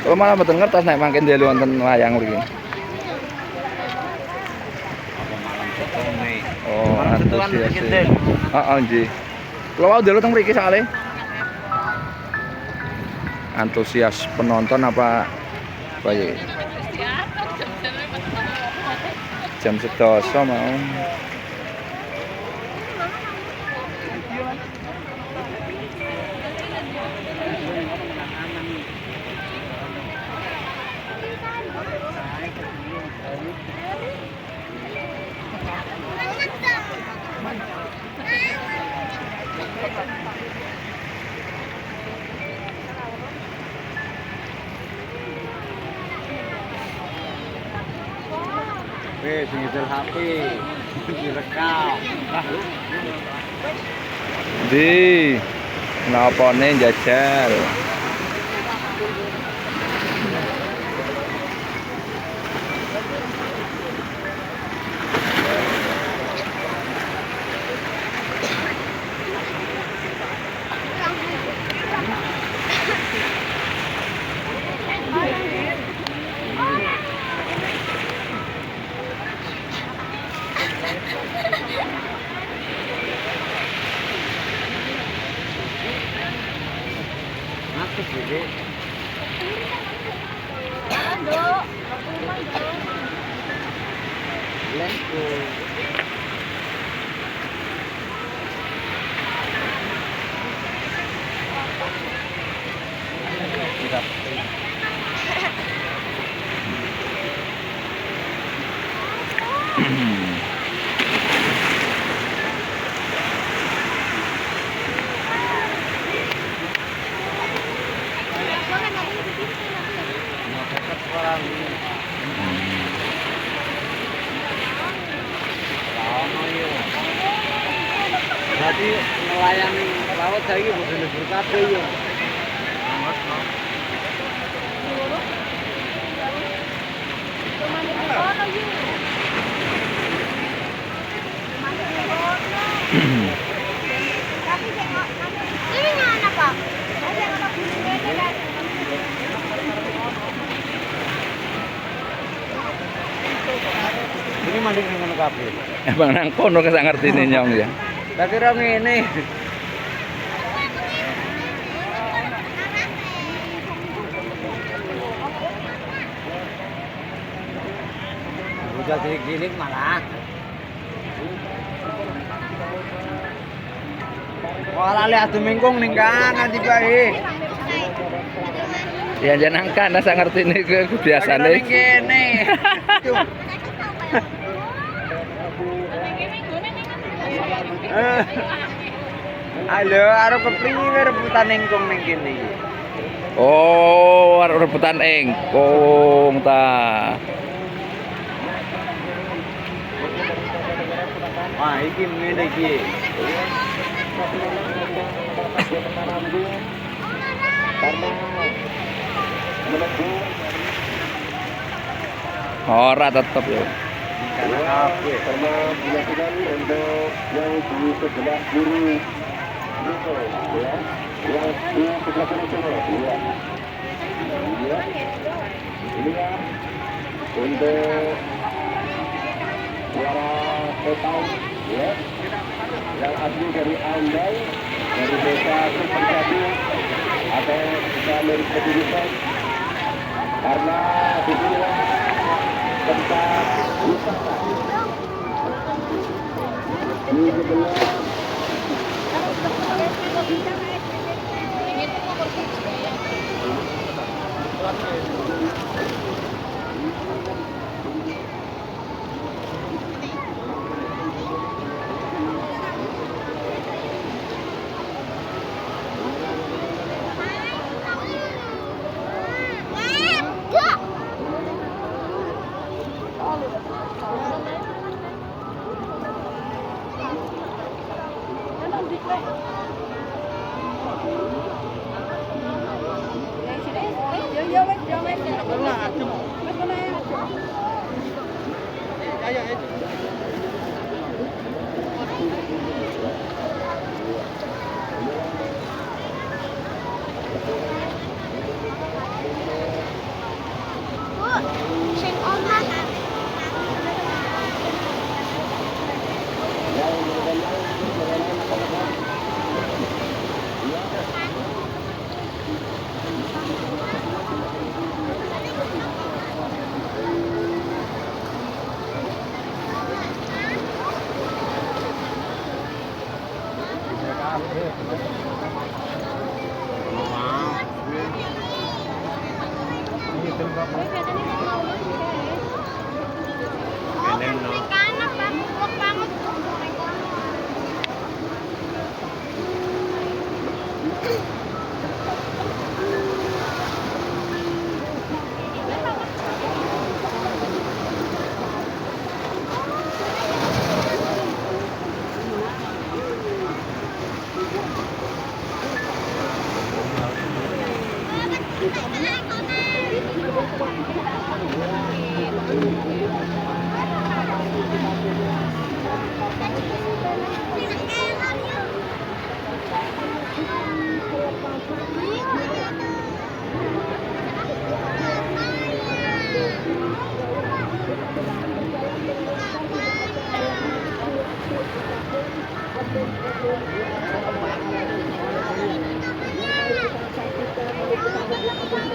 Kalau malah mboten ngertos nek mangke ndelu wonten wayang mriki. Oh, antusias. Heeh, nggih. Kula wau ndelu teng mriki soalé. Antusias penonton apa bayi? Jam 11 mau. Wes ngidul HP, direkam. Di napane njajal. Masuk gede. Lengko. Berarti nelayan laut saya ini bukan libur kabeh ya. Ini mana Pak? Ini manding ngono kabeh. Emang nang kono kesak ngertine nyong ya. Tak kira ngene. Udah giling malah. Wala le adu mingkung ning kanan dibae. Ya jeneng kan sak ngertine kebiasaane. Ning kene. Halo, arep kepriwe rebutan engkong ning kene. Oh, rebutan engkong ta. Wah, iki ngene iki. Ora tetep ya. Karena dilakukan untuk yang di sebelah kiri ya, yang di sebelah kiri ya. Ini ya untuk suara petang ya, yang asli dari Andai, dari desa Seperti atau desa Merik Kedudukan, karena di sini tempat wisata di sebelah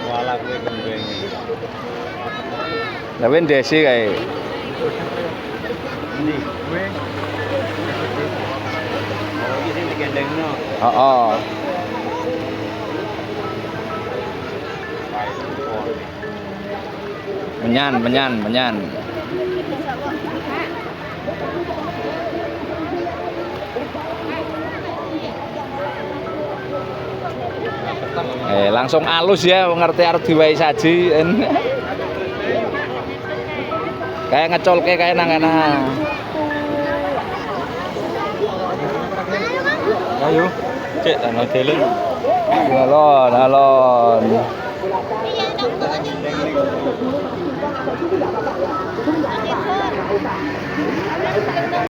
Walah kowe gendeng. Tapi desi kayak. Ndi? Kowe. Oh, iki sing digendengno. Oh. Menyan. Langsung halus ya, ngerti arep diwai saji. Kayak ngecolke kayak nang kana. Ayo, cek ana delen. Alon.